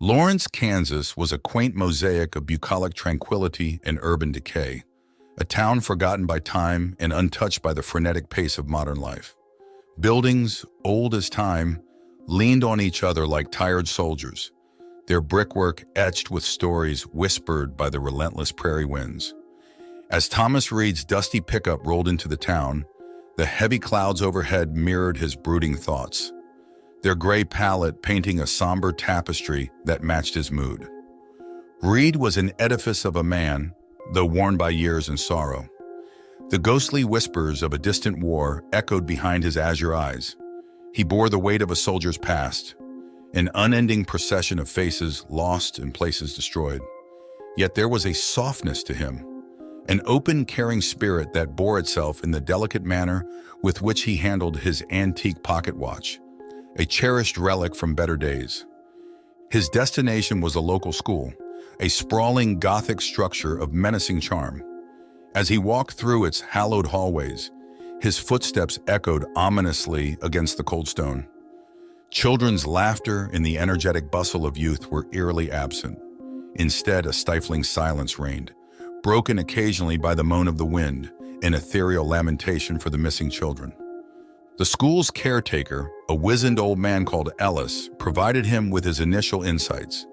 Lawrence, Kansas was a quaint mosaic of bucolic tranquility and urban decay, a town forgotten by time and untouched by the frenetic pace of modern life. Buildings, old as time, leaned on each other like tired soldiers, their brickwork etched with stories whispered by the relentless prairie winds. As Thomas Reed's dusty pickup rolled into the town, the heavy clouds overhead mirrored his brooding thoughts, their gray palette painting a somber tapestry that matched his mood. Reed was an edifice of a man, though worn by years and sorrow. The ghostly whispers of a distant war echoed behind his azure eyes. He bore the weight of a soldier's past, an unending procession of faces lost and places destroyed. Yet there was a softness to him, an open, caring spirit that bore itself in the delicate manner with which he handled his antique pocket watch, a cherished relic from better days. His destination was a local school, a sprawling Gothic structure of menacing charm. As he walked through its hallowed hallways, his footsteps echoed ominously against the cold stone. Children's laughter and the energetic bustle of youth were eerily absent. Instead, a stifling silence reigned, broken occasionally by the moan of the wind, an ethereal lamentation for the missing children. The school's caretaker, a wizened old man called Ellis, provided him with his initial insights.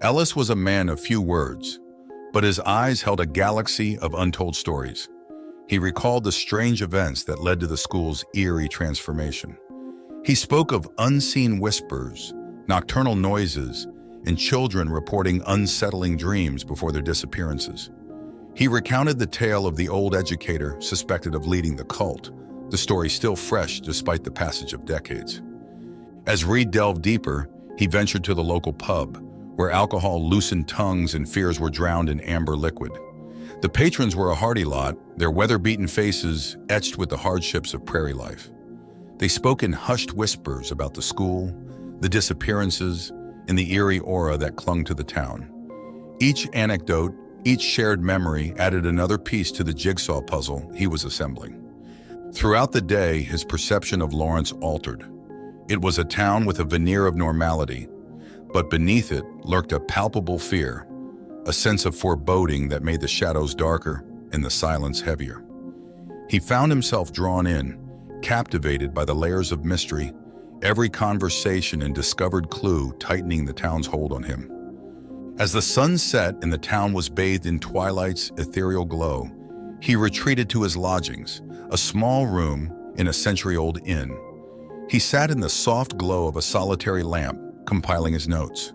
Ellis was a man of few words, but his eyes held a galaxy of untold stories. He recalled the strange events that led to the school's eerie transformation. He spoke of unseen whispers, nocturnal noises, and children reporting unsettling dreams before their disappearances. He recounted the tale of the old educator suspected of leading the cult, the story still fresh despite the passage of decades. As Reed delved deeper, he ventured to the local pub, where alcohol loosened tongues and fears were drowned in amber liquid. The patrons were a hardy lot, their weather-beaten faces etched with the hardships of prairie life. They spoke in hushed whispers about the school, the disappearances, and the eerie aura that clung to the town. Each anecdote, each shared memory added another piece to the jigsaw puzzle he was assembling. Throughout the day, his perception of Lawrence altered. It was a town with a veneer of normality, but beneath it lurked a palpable fear, a sense of foreboding that made the shadows darker and the silence heavier. He found himself drawn in, captivated by the layers of mystery, every conversation and discovered clue tightening the town's hold on him. As the sun set and the town was bathed in twilight's ethereal glow, he retreated to his lodgings, a small room in a century-old inn. He sat in the soft glow of a solitary lamp, compiling his notes.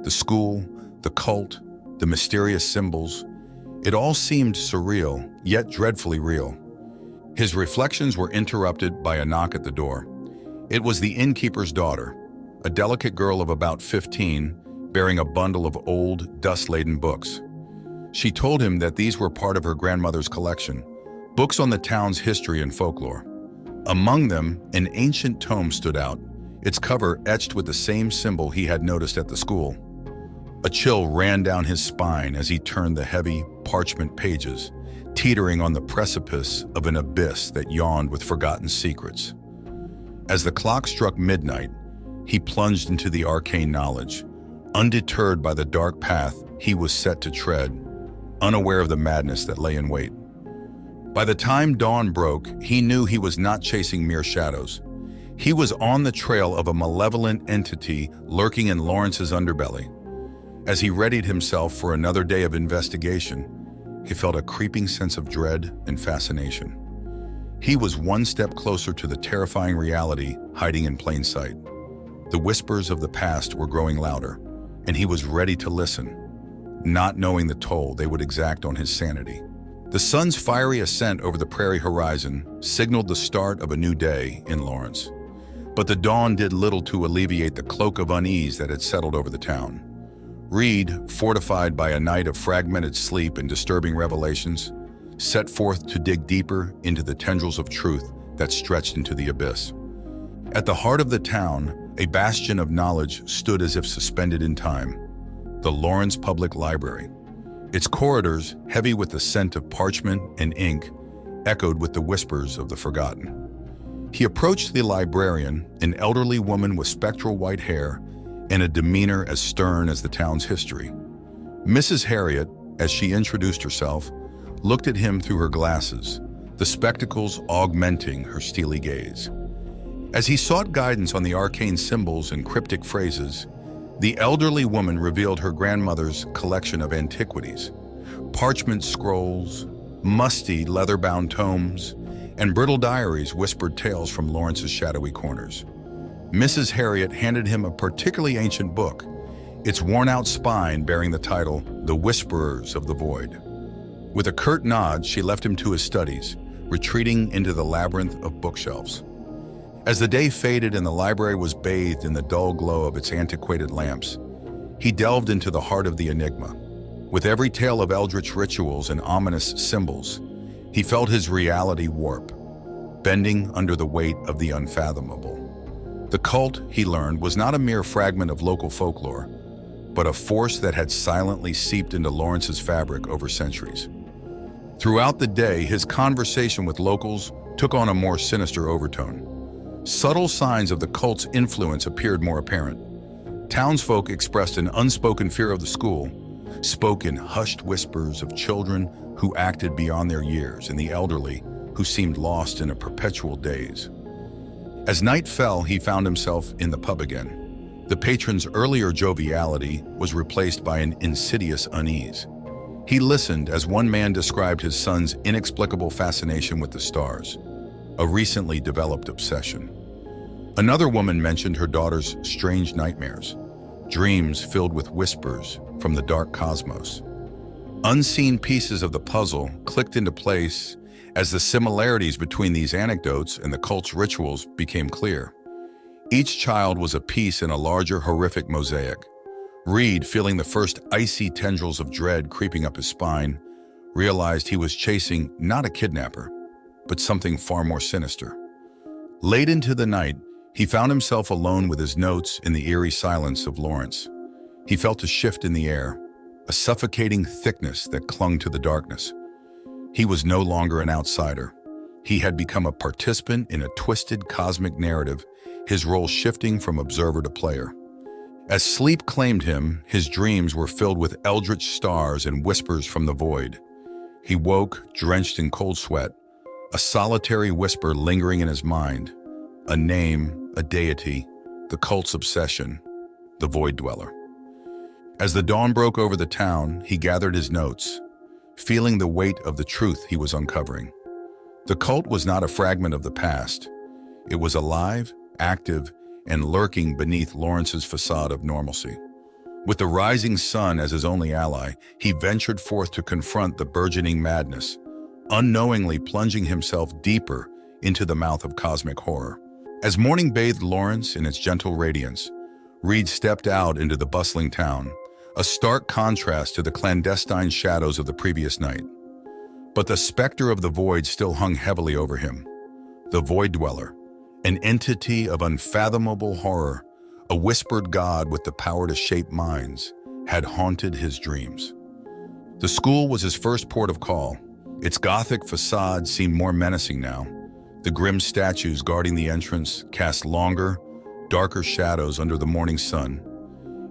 The school, the cult, the mysterious symbols, it all seemed surreal, yet dreadfully real. His reflections were interrupted by a knock at the door. It was the innkeeper's daughter, a delicate girl of about 15, bearing a bundle of old, dust-laden books. She told him that these were part of her grandmother's collection, books on the town's history and folklore. Among them, an ancient tome stood out, its cover etched with the same symbol he had noticed at the school. A chill ran down his spine as he turned the heavy, parchment pages, teetering on the precipice of an abyss that yawned with forgotten secrets. As the clock struck midnight, he plunged into the arcane knowledge, undeterred by the dark path he was set to tread, unaware of the madness that lay in wait. By the time dawn broke, he knew he was not chasing mere shadows. He was on the trail of a malevolent entity lurking in Lawrence's underbelly. As he readied himself for another day of investigation, he felt a creeping sense of dread and fascination. He was one step closer to the terrifying reality hiding in plain sight. The whispers of the past were growing louder, and he was ready to listen, not knowing the toll they would exact on his sanity. The sun's fiery ascent over the prairie horizon signaled the start of a new day in Lawrence. But the dawn did little to alleviate the cloak of unease that had settled over the town. Reed, fortified by a night of fragmented sleep and disturbing revelations, set forth to dig deeper into the tendrils of truth that stretched into the abyss. At the heart of the town, a bastion of knowledge stood as if suspended in time: the Lawrence Public Library. Its corridors, heavy with the scent of parchment and ink, echoed with the whispers of the forgotten. He approached the librarian, an elderly woman with spectral white hair and a demeanor as stern as the town's history. Mrs. Harriet, as she introduced herself, looked at him through her glasses, the spectacles augmenting her steely gaze. As he sought guidance on the arcane symbols and cryptic phrases, the elderly woman revealed her grandmother's collection of antiquities, parchment scrolls, musty leather-bound tomes, and brittle diaries whispered tales from Lawrence's shadowy corners. Mrs. Harriet handed him a particularly ancient book, its worn-out spine bearing the title, The Whisperers of the Void. With a curt nod, she left him to his studies, retreating into the labyrinth of bookshelves. As the day faded and the library was bathed in the dull glow of its antiquated lamps, he delved into the heart of the enigma. With every tale of eldritch rituals and ominous symbols, he felt his reality warp, bending under the weight of the unfathomable. The cult, he learned, was not a mere fragment of local folklore, but a force that had silently seeped into Lawrence's fabric over centuries. Throughout the day, his conversation with locals took on a more sinister overtone. Subtle signs of the cult's influence appeared more apparent. Townsfolk expressed an unspoken fear of the school, spoke in hushed whispers of children who acted beyond their years and the elderly who seemed lost in a perpetual daze. As night fell, he found himself in the pub again. The patron's earlier joviality was replaced by an insidious unease. He listened as one man described his son's inexplicable fascination with the stars, a recently developed obsession. Another woman mentioned her daughter's strange nightmares, dreams filled with whispers from the dark cosmos. Unseen pieces of the puzzle clicked into place as the similarities between these anecdotes and the cult's rituals became clear. Each child was a piece in a larger horrific mosaic. Reed, feeling the first icy tendrils of dread creeping up his spine, realized he was chasing not a kidnapper, but something far more sinister. Late into the night, he found himself alone with his notes in the eerie silence of Lawrence. He felt a shift in the air, a suffocating thickness that clung to the darkness. He was no longer an outsider. He had become a participant in a twisted cosmic narrative, his role shifting from observer to player. As sleep claimed him, his dreams were filled with eldritch stars and whispers from the void. He woke, drenched in cold sweat, a solitary whisper lingering in his mind, a name, a deity, the cult's obsession, the Void Dweller. As the dawn broke over the town, he gathered his notes, feeling the weight of the truth he was uncovering. The cult was not a fragment of the past. It was alive, active, and lurking beneath Lawrence's facade of normalcy. With the rising sun as his only ally, he ventured forth to confront the burgeoning madness, unknowingly plunging himself deeper into the mouth of cosmic horror. As morning bathed Lawrence in its gentle radiance, Reed stepped out into the bustling town, a stark contrast to the clandestine shadows of the previous night. But the specter of the void still hung heavily over him. The Void Dweller, an entity of unfathomable horror, a whispered god with the power to shape minds, had haunted his dreams. The school was his first port of call. Its Gothic facade seemed more menacing now. The grim statues guarding the entrance cast longer, darker shadows under the morning sun.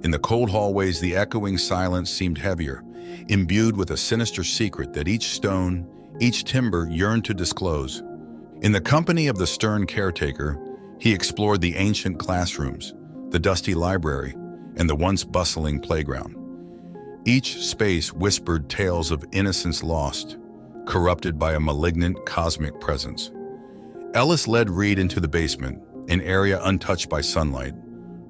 In the cold hallways, the echoing silence seemed heavier, imbued with a sinister secret that each stone, each timber yearned to disclose. In the company of the stern caretaker, he explored the ancient classrooms, the dusty library, and the once bustling playground. Each space whispered tales of innocence lost, corrupted by a malignant cosmic presence. Ellis led Reed into the basement, an area untouched by sunlight,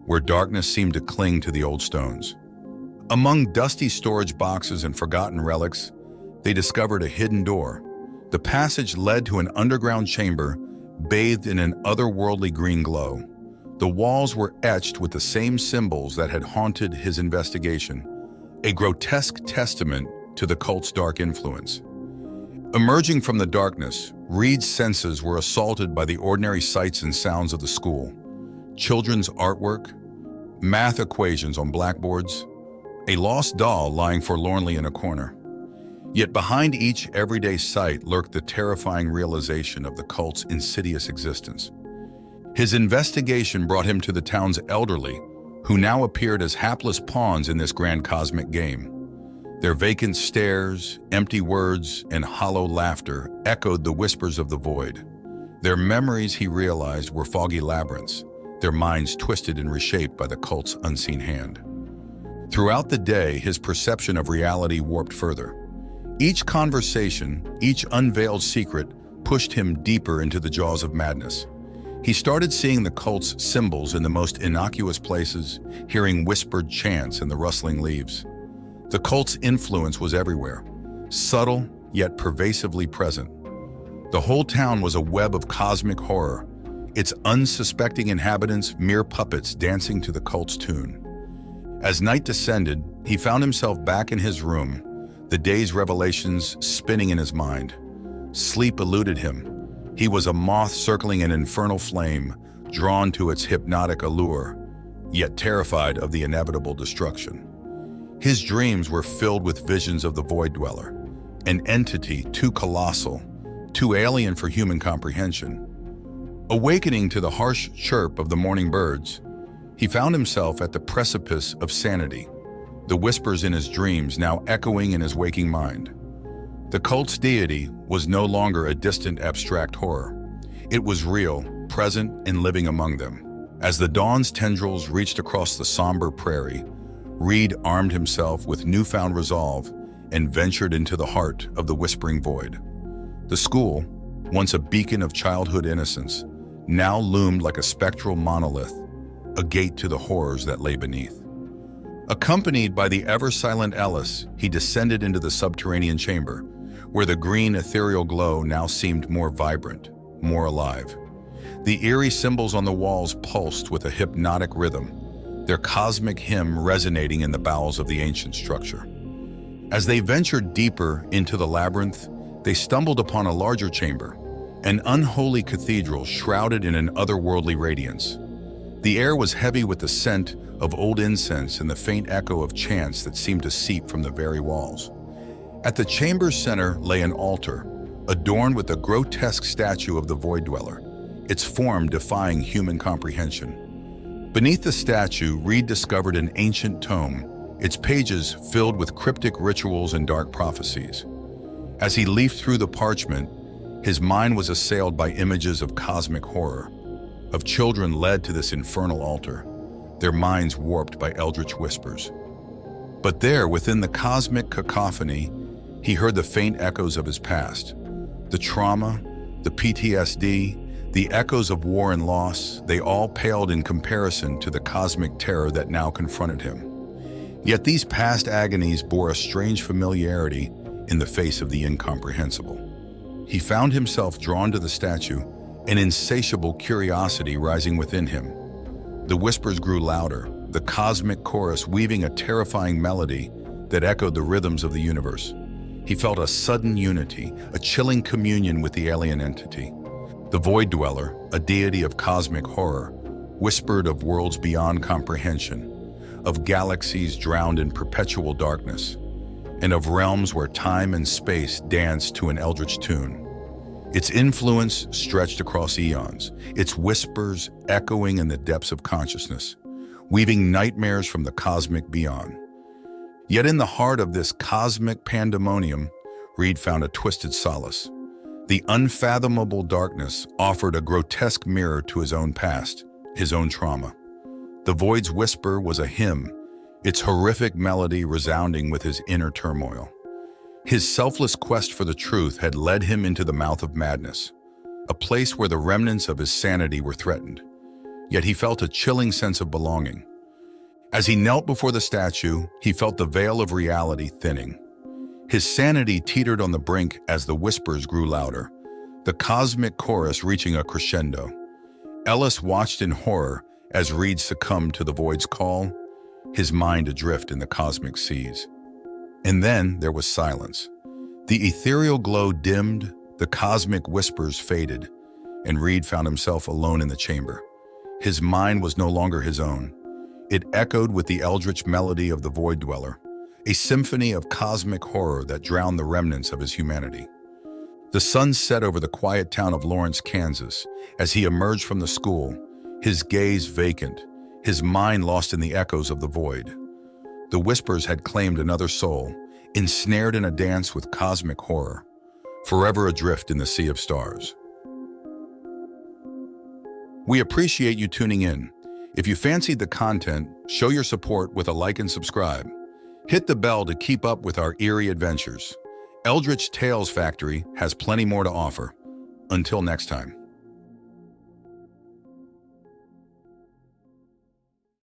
where darkness seemed to cling to the old stones. Among dusty storage boxes and forgotten relics, they discovered a hidden door. The passage led to an underground chamber bathed in an otherworldly green glow. The walls were etched with the same symbols that had haunted his investigation, a grotesque testament to the cult's dark influence. Emerging from the darkness, Reed's senses were assaulted by the ordinary sights and sounds of the school. Children's artwork, math equations on blackboards, a lost doll lying forlornly in a corner. Yet behind each everyday sight lurked the terrifying realization of the cult's insidious existence. His investigation brought him to the town's elderly, who now appeared as hapless pawns in this grand cosmic game. Their vacant stares, empty words, and hollow laughter echoed the whispers of the void. Their memories, he realized, were foggy labyrinths, their minds twisted and reshaped by the cult's unseen hand. Throughout the day, his perception of reality warped further. Each conversation, each unveiled secret, pushed him deeper into the jaws of madness. He started seeing the cult's symbols in the most innocuous places, hearing whispered chants in the rustling leaves. The cult's influence was everywhere, subtle yet pervasively present. The whole town was a web of cosmic horror, its unsuspecting inhabitants mere puppets dancing to the cult's tune. As night descended, he found himself back in his room, the day's revelations spinning in his mind. Sleep eluded him. He was a moth circling an infernal flame, drawn to its hypnotic allure, yet terrified of the inevitable destruction. His dreams were filled with visions of the Void Dweller, an entity too colossal, too alien for human comprehension. Awakening to the harsh chirp of the morning birds, he found himself at the precipice of sanity, the whispers in his dreams now echoing in his waking mind. The cult's deity was no longer a distant abstract horror. It was real, present, and living among them. As the dawn's tendrils reached across the somber prairie, Reed armed himself with newfound resolve and ventured into the heart of the whispering void. The school, once a beacon of childhood innocence, now loomed like a spectral monolith, a gate to the horrors that lay beneath. Accompanied by the ever-silent Ellis, he descended into the subterranean chamber, where the green ethereal glow now seemed more vibrant, more alive. The eerie symbols on the walls pulsed with a hypnotic rhythm, their cosmic hymn resonating in the bowels of the ancient structure. As they ventured deeper into the labyrinth, they stumbled upon a larger chamber, an unholy cathedral shrouded in an otherworldly radiance. The air was heavy with the scent of old incense and the faint echo of chants that seemed to seep from the very walls. At the chamber's center lay an altar, adorned with a grotesque statue of the Void Dweller, its form defying human comprehension. Beneath the statue, Reed discovered an ancient tome, its pages filled with cryptic rituals and dark prophecies. As he leafed through the parchment, his mind was assailed by images of cosmic horror, of children led to this infernal altar, their minds warped by eldritch whispers. But there, within the cosmic cacophony, he heard the faint echoes of his past. The trauma, the PTSD, the echoes of war and loss, they all paled in comparison to the cosmic terror that now confronted him. Yet these past agonies bore a strange familiarity in the face of the incomprehensible. He found himself drawn to the statue, an insatiable curiosity rising within him. The whispers grew louder, the cosmic chorus weaving a terrifying melody that echoed the rhythms of the universe. He felt a sudden unity, a chilling communion with the alien entity. The Void Dweller, a deity of cosmic horror, whispered of worlds beyond comprehension, of galaxies drowned in perpetual darkness, and of realms where time and space danced to an eldritch tune. Its influence stretched across eons, its whispers echoing in the depths of consciousness, weaving nightmares from the cosmic beyond. Yet in the heart of this cosmic pandemonium, Reed found a twisted solace. The unfathomable darkness offered a grotesque mirror to his own past, his own trauma. The void's whisper was a hymn, its horrific melody resounding with his inner turmoil. His selfless quest for the truth had led him into the mouth of madness, a place where the remnants of his sanity were threatened. Yet he felt a chilling sense of belonging. As he knelt before the statue, he felt the veil of reality thinning. His sanity teetered on the brink as the whispers grew louder, the cosmic chorus reaching a crescendo. Ellis watched in horror as Reed succumbed to the void's call, his mind adrift in the cosmic seas. And then there was silence. The ethereal glow dimmed, the cosmic whispers faded, and Reed found himself alone in the chamber. His mind was no longer his own. It echoed with the eldritch melody of the Void Dweller, a symphony of cosmic horror that drowned the remnants of his humanity. The sun set over the quiet town of Lawrence, Kansas, as he emerged from the school, his gaze vacant, his mind lost in the echoes of the void. The whispers had claimed another soul, ensnared in a dance with cosmic horror, forever adrift in the sea of stars. We appreciate you tuning in. If you fancied the content, show your support with a like and subscribe. Hit the bell to keep up with our eerie adventures. Eldritch Tales Factory has plenty more to offer. Until next time.